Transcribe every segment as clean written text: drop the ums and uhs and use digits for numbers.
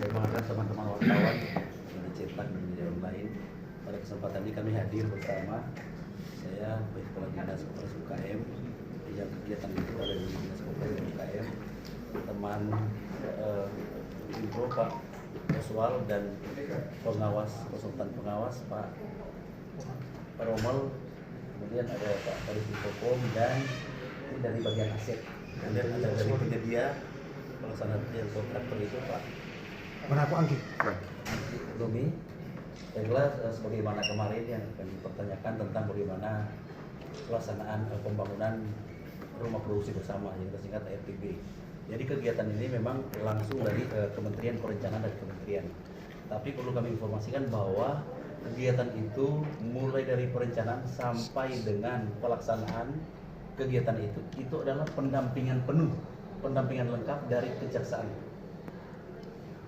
perkenalkan teman-teman wartawan media cetak dan media online. Pada kesempatan ini kami hadir bersama saya Kepala Dinas Koperasi UKM. Yang kegiatan itu ada di Dinas Koperasi UKM, teman Info Pak Oswal dan konsultan pengawas Pak Rommel, kemudian ada Pak Kadis Infocom dan ini dari bagian aset, kemudian ada dari penyedia pelaksana yang kontraktor itu Pak Angki Lumi. Baiklah, sebagaimana kemarin yang kami pertanyakan tentang bagaimana pelaksanaan pembangunan rumah produksi bersama yang kita singkat RPB. Jadi kegiatan ini memang langsung dari Kementerian Perencanaan dan Kementerian. Tapi perlu kami informasikan bahwa kegiatan itu mulai dari perencanaan sampai dengan pelaksanaan kegiatan itu adalah pendampingan penuh, pendampingan lengkap dari kejaksaan.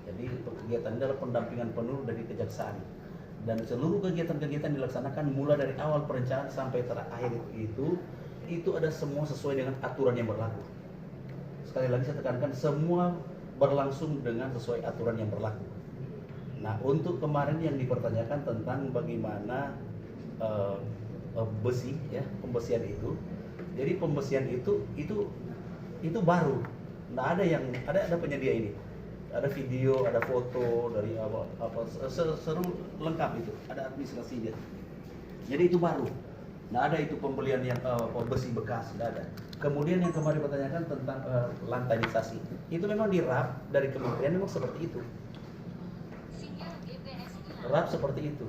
Jadi kegiatan ini adalah pendampingan penuh dari kejaksaan. Dan seluruh kegiatan-kegiatan dilaksanakan mulai dari awal perencanaan sampai terakhir itu ada semua sesuai dengan aturan yang berlaku. Sekali lagi saya tekankan, semua berlangsung dengan sesuai aturan yang berlaku. Nah, untuk kemarin yang dipertanyakan tentang bagaimana besi, ya, pembesian itu. Jadi pembesian itu baru. Nah, ada penyedia ini. Ada video, ada foto dari seru lengkap itu, ada administrasinya. Jadi itu baru. Nah, ada itu pembelian yang besi bekas, tidak ada. Kemudian yang kemarin dipertanyakan tentang lantainisasi, itu memang dirap dari kementerian memang seperti itu. Rap seperti itu.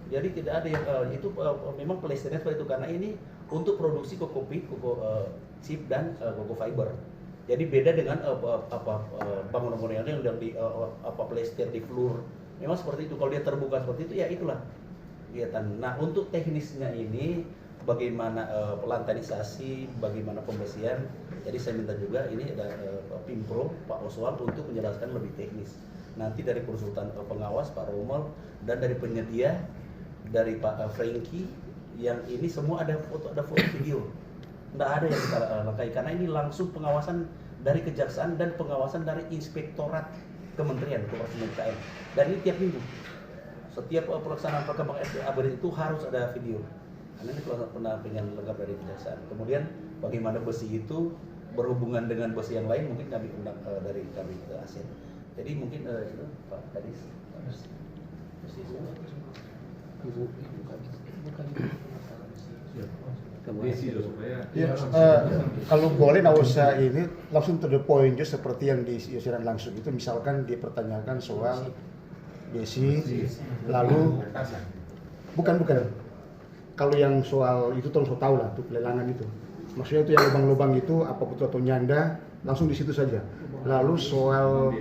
Jadi tidak ada yang itu memang pelaksanaannya seperti itu karena ini untuk produksi kokopit, chip dan koko fiber. Jadi beda dengan bangunan-bangunan yang di plester di floor. Memang seperti itu. Kalau dia terbuka seperti itu, ya itulah kegiatan. Nah, untuk teknisnya ini bagaimana pelantainisasi, bagaimana pembesian. Jadi saya minta juga ini ada Pimpro Pak Oswal untuk menjelaskan lebih teknis. Nanti dari konsultan pengawas Pak Rommel dan dari penyedia dari Pak Franky yang ini semua ada foto video. Tidak ada yang kita langkai karena ini langsung pengawasan dari kejaksaan dan pengawasan dari inspektorat Kementerian Koperasi UKM. Dan ini tiap minggu. Setiap pelaksanaan perkembangan SDA itu harus ada video. Karena ini pendampingan lengkap dari kejaksaan. Kemudian bagaimana besi itu berhubungan dengan besi yang lain mungkin kami undang dari kami ke ASEAN. Jadi mungkin itu Pak Kadis. Kalau boleh nggak usah ini langsung to the point just seperti yang di siaran langsung itu, misalkan dipertanyakan soal besi, lalu bukan kalau yang soal itu tolong tahu lah tuh pelelangan itu, maksudnya itu yang lubang-lubang itu apa betul atau nyanda, langsung di situ saja. Lalu soal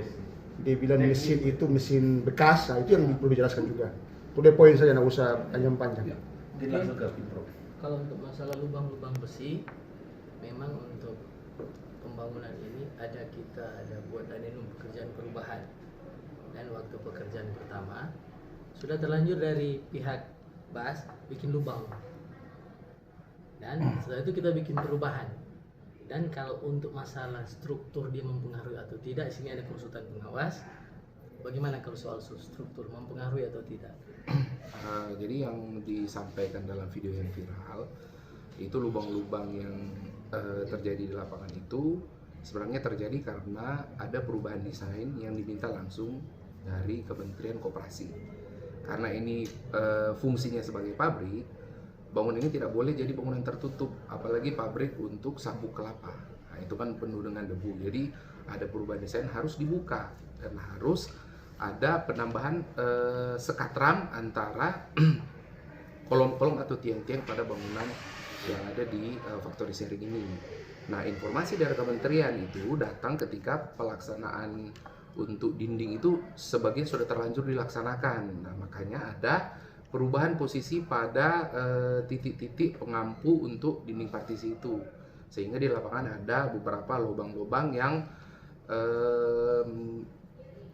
dibilang mesin itu mesin bekas, nah itu yang perlu dijelaskan juga. To the point saja, nggak usah panjang-panjang. Mungkin langsung ke Pimpro. Kalau untuk masalah lubang-lubang besi, memang untuk pembangunan ini kita ada buat adendum pekerjaan perubahan. Dan waktu pekerjaan pertama sudah terlanjur dari pihak BAS bikin lubang. Dan setelah itu kita bikin perubahan. Dan kalau untuk masalah struktur dia mempengaruhi atau tidak, sini ada konsultan pengawas. Bagaimana kalau soal struktur mempengaruhi atau tidak? Jadi yang disampaikan dalam video yang viral itu lubang-lubang yang terjadi di lapangan itu sebenarnya terjadi karena ada perubahan desain yang diminta langsung dari Kementerian Koperasi. Karena ini fungsinya sebagai pabrik, bangunan ini tidak boleh jadi bangunan tertutup, apalagi pabrik untuk sabuk kelapa. Nah, itu kan penuh dengan debu. Jadi ada perubahan desain harus dibuka dan harus ada penambahan sekat ram antara kolom-kolom atau tiang-tiang pada bangunan yang ada di factory sharing ini. Nah, informasi dari kementerian itu datang ketika pelaksanaan untuk dinding itu sebagian sudah terlanjur dilaksanakan. Nah, makanya ada perubahan posisi pada titik-titik pengampu untuk dinding partisi itu. Sehingga di lapangan ada beberapa lubang-lubang yang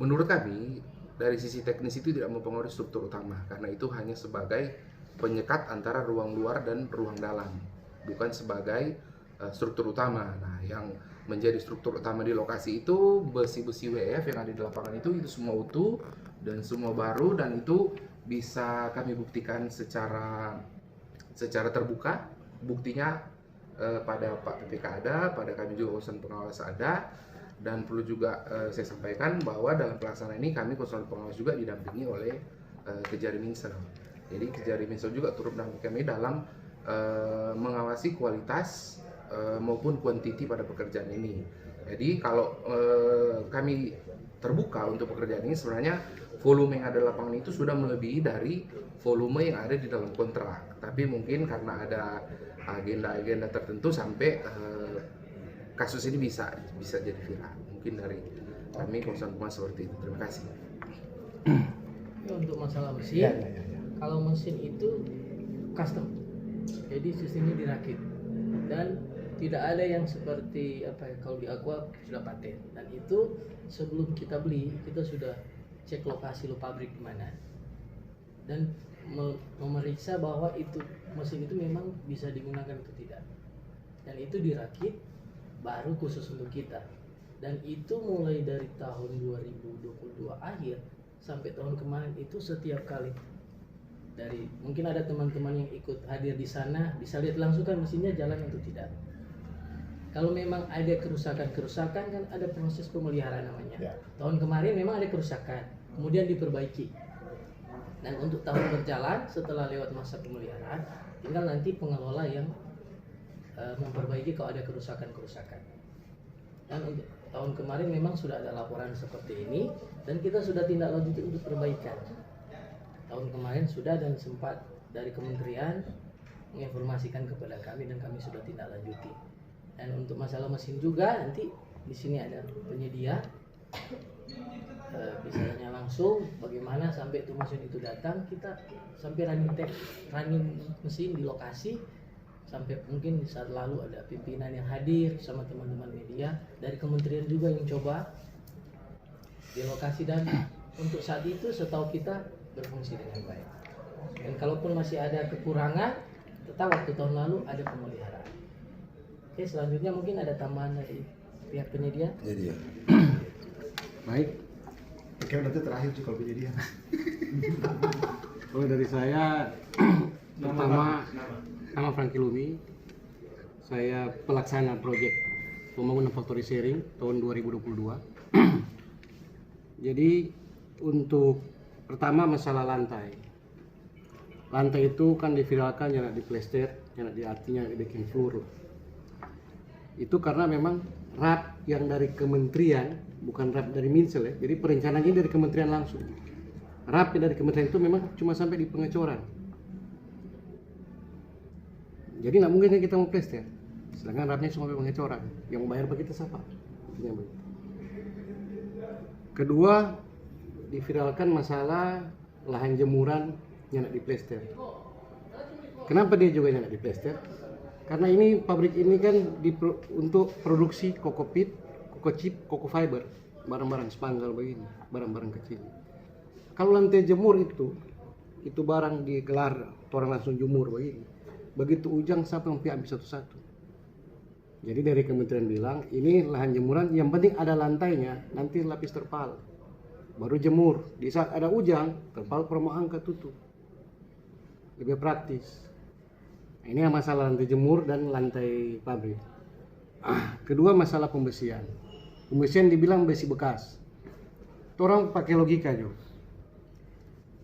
menurut kami dari sisi teknis itu tidak mempengaruhi struktur utama, karena itu hanya sebagai penyekat antara ruang luar dan ruang dalam, bukan sebagai struktur utama. Nah, yang menjadi struktur utama di lokasi itu besi-besi WF yang ada di lapangan itu semua utuh dan semua baru, dan itu bisa kami buktikan secara terbuka. Buktinya pada Pak PPK ada, pada kami juga urusan pengawas ada, dan perlu juga saya sampaikan bahwa dalam pelaksanaan ini kami konsultan pengawas juga didampingi oleh Kejari Minsel. Jadi Kejari Minsel juga turut mendampingi kami dalam mengawasi kualitas maupun kuantiti pada pekerjaan ini. Jadi kalau kami terbuka untuk pekerjaan ini, sebenarnya volume yang ada di lapangan itu sudah melebihi dari volume yang ada di dalam kontrak. Tapi mungkin karena ada agenda-agenda tertentu sampai kasus ini bisa jadi viral. Mungkin dari kami konsultan pengawas seperti itu. Terima kasih. Untuk masalah mesin, kalau mesin itu custom, jadi sistemnya dirakit dan tidak ada yang seperti kalau di Aqua sudah paten, dan itu sebelum kita beli kita sudah cek lokasi pabrik di mana dan memeriksa bahwa itu mesin itu memang bisa digunakan atau tidak, dan itu dirakit baru khusus untuk kita, dan itu mulai dari tahun 2022 akhir sampai tahun kemarin itu setiap kali. Dari mungkin ada teman-teman yang ikut hadir di sana bisa lihat langsung kan mesinnya jalan atau tidak. Kalau memang ada kerusakan kan ada proses pemeliharaan namanya. Ya. Tahun kemarin memang ada kerusakan, kemudian diperbaiki. Dan untuk tahun berjalan setelah lewat masa pemeliharaan, tinggal nanti pengelola yang memperbaiki kalau ada kerusakan-kerusakan. Dan untuk tahun kemarin memang sudah ada laporan seperti ini dan kita sudah tindak lanjuti untuk perbaikan. Tahun kemarin sudah, dan sempat dari kementerian menginformasikan kepada kami dan kami sudah tindak lanjuti. Dan untuk masalah mesin juga nanti di sini ada penyedia, bisa tanya langsung bagaimana sampai itu mesin itu datang, kita sampai running mesin di lokasi, sampai mungkin saat lalu ada pimpinan yang hadir sama teman-teman media dari kementerian juga yang coba di lokasi, dan untuk saat itu setahu kita berfungsi dengan baik. Dan kalaupun masih ada kekurangan, tetap waktu tahun lalu ada pemeliharaan. Oke, selanjutnya mungkin ada tambahan dari pihak penyedia. Jadi ya. Baik, Oke, nanti terakhir sih kalau penyedia. kalau dari saya pertama nama Franky Lumi, saya pelaksana proyek pembangunan factory sharing tahun 2022. Jadi untuk pertama masalah lantai. Lantai itu kan diviralkan yang di plester, yang di artinya bikin floor. Itu karena memang RAP yang dari kementerian, bukan RAP dari Minsel ya. Jadi perencanaannya dari kementerian langsung. RAP dari kementerian itu memang cuma sampai di pengecoran. Jadi nggak mungkin kita mau plester. Sedangkan RAP-nya cuma sampai pengecoran. Yang membayar bagi kita siapa? Kedua, diviralkan masalah lahan jemuran yang nak diplester. Kenapa dia juga yang nak diplester? Karena ini pabrik ini kan untuk produksi kokopit, kokocip, koko fiber, barang-barang spanggal begini, barang-barang kecil. Kalau lantai jemur itu barang digelar, orang langsung jemur begini. Begitu ujang siapa yang ambil satu-satu. Jadi dari kementerian bilang ini lahan jemuran, yang penting ada lantainya, nanti lapis terpal, baru jemur. Di saat ada ujang, terpal promo angkat tutup. Lebih praktis. Ini masalah lantai jemur dan lantai pabrik. Kedua masalah pembesian. Pembesian dibilang besi bekas. Orang pakai logika juga.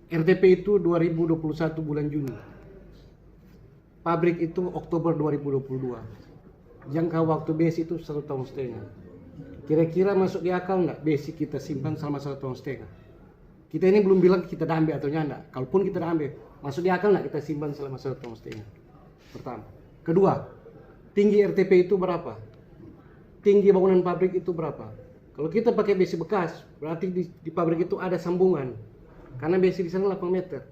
RTP itu 2021 bulan Juni. Pabrik itu Oktober 2022. Jangka waktu besi itu 1,5 tahun. Kira-kira masuk di akal nggak besi kita simpan selama 1,5 tahun? Kita ini belum bilang kita dah ambil atau nyanda. Kalaupun kita dah ambil, masuk di akal nggak kita simpan selama 1,5 tahun? Pertama. Kedua, tinggi RTP itu berapa? Tinggi bangunan pabrik itu berapa? Kalau kita pakai besi bekas, berarti di pabrik itu ada sambungan. Karena besi di sana 8 meter.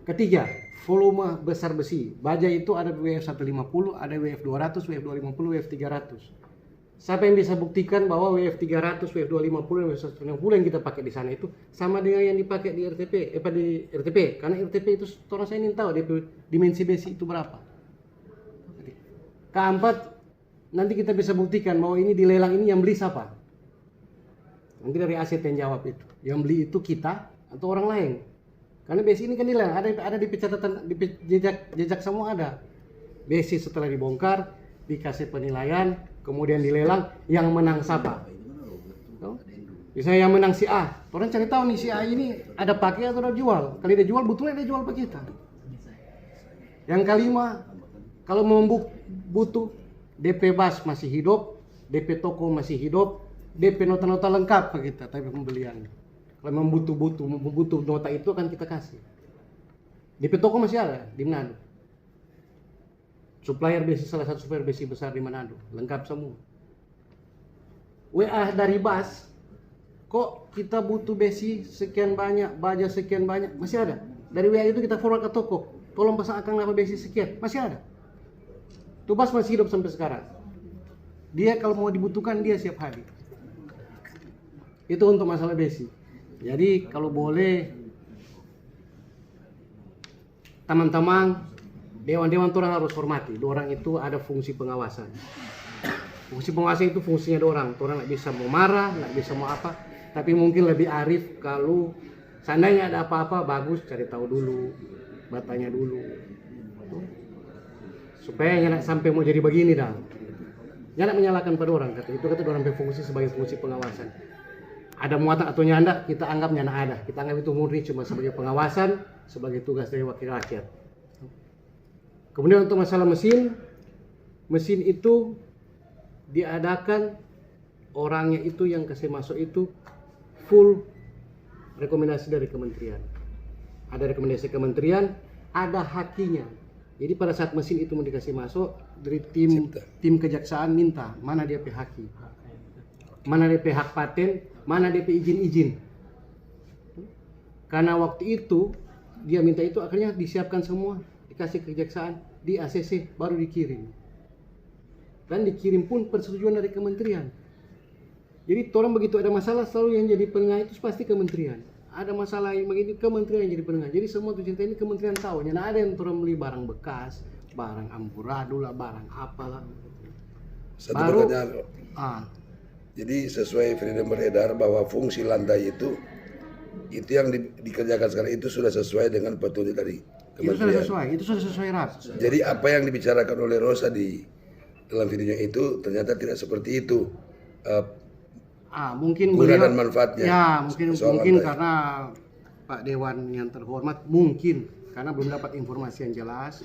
Ketiga, volume besar besi. Baja itu ada WF 150, ada WF 200, WF 250, WF 300. Siapa yang bisa buktikan bahwa WF 300, WF 250, WF 160 yang kita pakai di sana itu sama dengan yang dipakai di RTP, di RTP? Karena RTP itu orang saya ingin tahu dimensi besi itu berapa. Keempat, nanti kita bisa buktikan bahwa ini di lelang ini yang beli siapa. Nanti dari aset yang jawab itu. Yang beli itu kita atau orang lain. Karena BSI ini kan dilelang, ada di catatan, di jejak semua ada. BSI setelah dibongkar, dikasih penilaian, kemudian dilelang, yang menang siapa? Misalnya yang menang si A, orang cari tahu nih si A ini ada pakai atau ada jual. Kalau dia jual, betulnya dia jual ke kita. Yang kelima, kalau mau butuh DP bas masih hidup, DP toko masih hidup, DP nota-nota lengkap ke kita, tapi pembelian. Kalau memang butuh nota itu akan kita kasih. DP toko masih ada di Manado. Supplier besi, salah satu supplier besi besar di Manado, lengkap semua. WA dari bas, kok kita butuh besi sekian banyak, baja sekian banyak, masih ada. Dari WA itu kita forward ke toko, tolong pasang akang apa besi sekian, masih ada. Tuh bas masih hidup sampai sekarang. Dia kalau mau dibutuhkan dia siap hadir. Itu untuk masalah besi. Jadi kalau boleh teman-teman dewan-dewan itu orang harus hormati. Orang itu ada fungsi pengawasan. Fungsi pengawasan itu fungsinya orang nggak bisa mau marah, nggak bisa mau apa. Tapi mungkin lebih arif kalau seandainya ada apa-apa bagus cari tahu dulu, bertanya dulu. Supaya jangan sampai mau jadi begini dah. Jangan menyalahkan pada orang, kata orang berfungsi sebagai fungsi pengawasan. Ada muatan atau nyanda, kita anggap nyanda ada. Kita anggap itu murni cuma sebagai pengawasan, sebagai tugas dari wakil rakyat. Kemudian untuk masalah mesin itu diadakan orangnya itu yang kasih masuk itu full rekomendasi dari kementerian. Ada rekomendasi kementerian, ada hakinya. Jadi pada saat mesin itu mau dikasih masuk, dari tim kejaksaan minta mana dia haki, mana dia hak paten, mana dia izin. Karena waktu itu dia minta itu akhirnya disiapkan semua, dikasih kejaksaan, di ACC baru dikirim. Dan dikirim pun persetujuan dari kementerian. Jadi orang begitu ada masalah selalu yang jadi penengah itu pasti kementerian. Ada masalah yang begini kementerian yang jadi penengah. Jadi semua tuh cerita ini kementerian tahu. Nah ada yang orang beli barang bekas, barang amburadul lah, barang apalah. Satu Baru, pertanyaan. Jadi sesuai freedom beredar bahwa fungsi lantai itu yang dikerjakan sekarang itu sudah sesuai dengan petunjuk dari kementerian. Itu sudah sesuai rap. Jadi apa yang dibicarakan oleh Rosa di dalam videonya itu ternyata tidak seperti itu. Mungkin guna beliau, dan manfaatnya. Ya, mungkin lantai. karena Pak Dewan yang terhormat mungkin karena belum dapat informasi yang jelas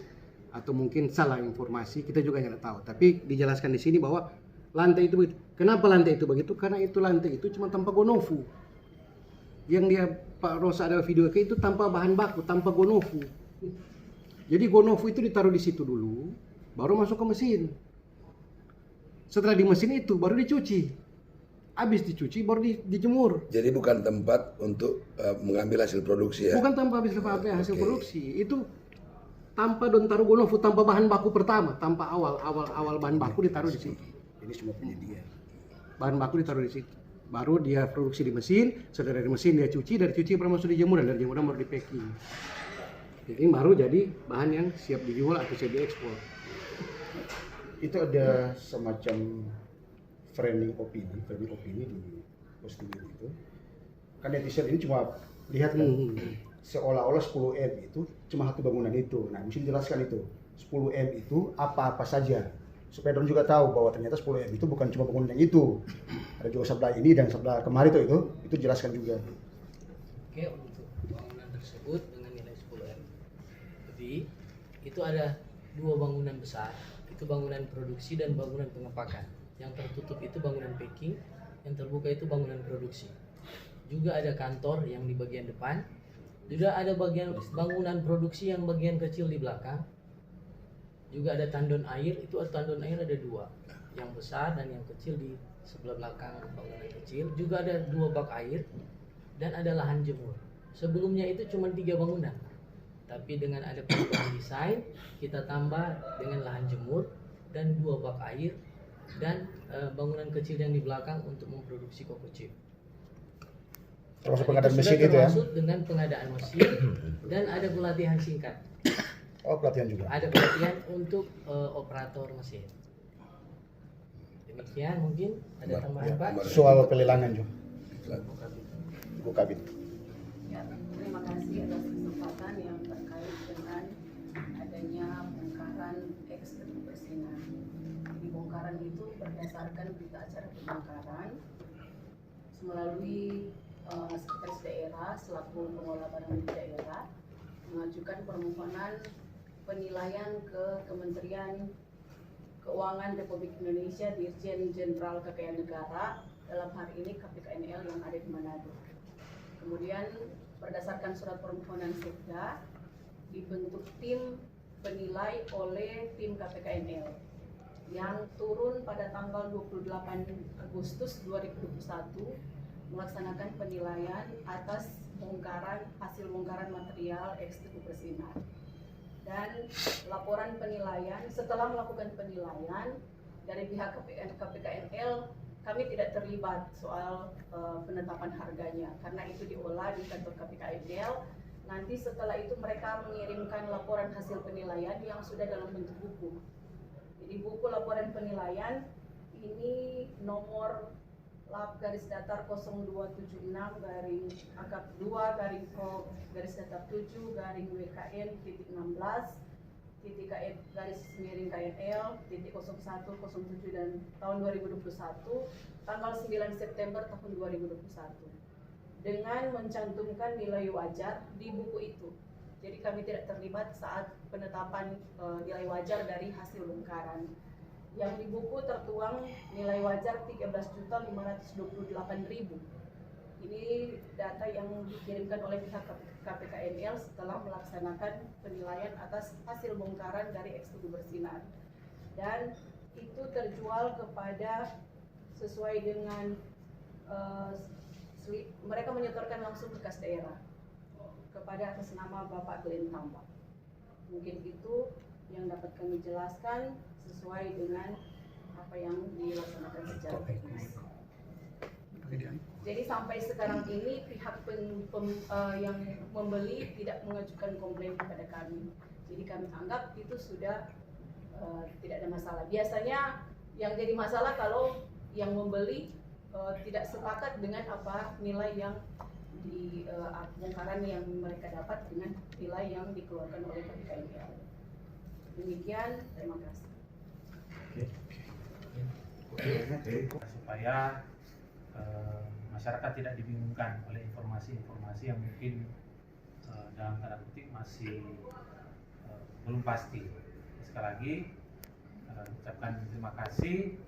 atau mungkin salah informasi, kita juga nggak tahu. Tapi dijelaskan di sini bahwa lantai itu begitu. Kenapa lantai itu begitu? Karena itu lantai itu cuma tanpa gonofu. Yang dia Pak Rosa ada video ke itu tanpa bahan baku, tanpa gonofu. Jadi gonofu itu ditaruh di situ dulu, baru masuk ke mesin. Setelah di mesin itu baru dicuci. Habis dicuci baru dijemur. Jadi bukan tempat untuk mengambil hasil produksi ya? Bukan tanpa hasil produksi. Itu tanpa don taruh gonofu, tanpa bahan baku pertama, tanpa awal bahan baku ditaruh di situ. Ini semua punya dia. Bahan baku ditaruh di situ. Baru dia produksi di mesin, setelah dari mesin dia cuci, dari cuci baru masuk dijemur, dan dari jemuran baru di packing. Jadi baru jadi bahan yang siap dijual atau siap diekspor. Itu ada semacam framing opini di postingan itu. Kan netizen ini cuma lihat kan, seolah-olah 10M itu cuma satu bangunan itu. Nah, mesti jelaskan itu. 10M itu apa-apa saja. Supaya orang juga tahu bahwa ternyata 10M itu bukan cuma bangunan yang itu. Ada juga sebelah ini dan sebelah kemari itu jelaskan juga. Oke, untuk bangunan tersebut dengan nilai 10M. Jadi, itu ada dua bangunan besar. Itu bangunan produksi dan bangunan pengepakan. Yang tertutup itu bangunan packing, yang terbuka itu bangunan produksi. Juga ada kantor yang di bagian depan. Juga ada bangunan produksi yang bagian kecil di belakang. Juga ada tandon air, itu tandon air ada dua, yang besar dan yang kecil di sebelah belakang bangunan kecil. Juga ada dua bak air dan ada lahan jemur. Sebelumnya itu cuma 3 bangunan, tapi dengan ada perubahan desain kita tambah dengan lahan jemur dan 2 bak air dan bangunan kecil yang di belakang untuk memproduksi coco chip. Termasuk pengadaan mesin itu ya? Termasuk dengan pengadaan mesin dan ada pelatihan singkat. Oh, pelatihan juga. Ada pelatihan untuk operator mesin. Demikian mungkin ada tambahan Pak. Soal pelelangan juga. Bu Kabit. Ya, terima kasih atas kesempatan yang terkait dengan adanya bongkaran ekstrim bersinar. Jadi bongkaran itu berdasarkan berita acara pembongkaran melalui sekretaris daerah selaku pengelola barang di daerah mengajukan permohonan penilaian ke Kementerian Keuangan Republik Indonesia Dirjen Jenderal Kekayaan Negara, dalam hari ini KPKNL yang ada di Manado. Kemudian berdasarkan surat permohonan Sekda dibentuk tim penilai oleh tim KPKNL yang turun pada tanggal 28 Agustus 2021 melaksanakan penilaian atas hasil bongkaran material ekstrim bersinar. Dan laporan penilaian, setelah melakukan penilaian dari pihak KPKNL, kami tidak terlibat soal penetapan harganya karena itu diolah di kantor KPKNL. Nanti setelah itu mereka mengirimkan laporan hasil penilaian yang sudah dalam bentuk buku. Jadi buku laporan penilaian ini nomor lap garis datar 0276 garing akap 2 garing pro garis datar 7 garing WKN titik 16 titik KN garis miring KNL titik 0107 dan tahun 2021 tanggal 9 September tahun 2021 dengan mencantumkan nilai wajar di buku itu. Jadi kami tidak terlibat saat penetapan nilai wajar dari hasil bongkaran. Yang di buku tertuang nilai wajar 13.528.000. Ini data yang dikirimkan oleh pihak KPKNL setelah melaksanakan penilaian atas hasil bongkaran dari ekstrim bersinar. Dan itu terjual kepada sesuai dengan mereka menyetorkan langsung ke kas daerah kepada atas nama Bapak Glenn Tambak. Mungkin itu yang dapat kami jelaskan sesuai dengan apa yang dilaksanakan secara teknis. Jadi sampai sekarang ini pihak yang membeli tidak mengajukan komplain kepada kami. Jadi kami anggap itu sudah tidak ada masalah. Biasanya yang jadi masalah kalau yang membeli tidak sepakat dengan apa nilai yang di bongkaran yang mereka dapat dengan nilai yang dikeluarkan oleh KPKNL. Demikian, terima kasih. Supaya masyarakat tidak dibingungkan oleh informasi-informasi yang mungkin dalam tanda kutip masih belum pasti. Sekali lagi ucapkan terima kasih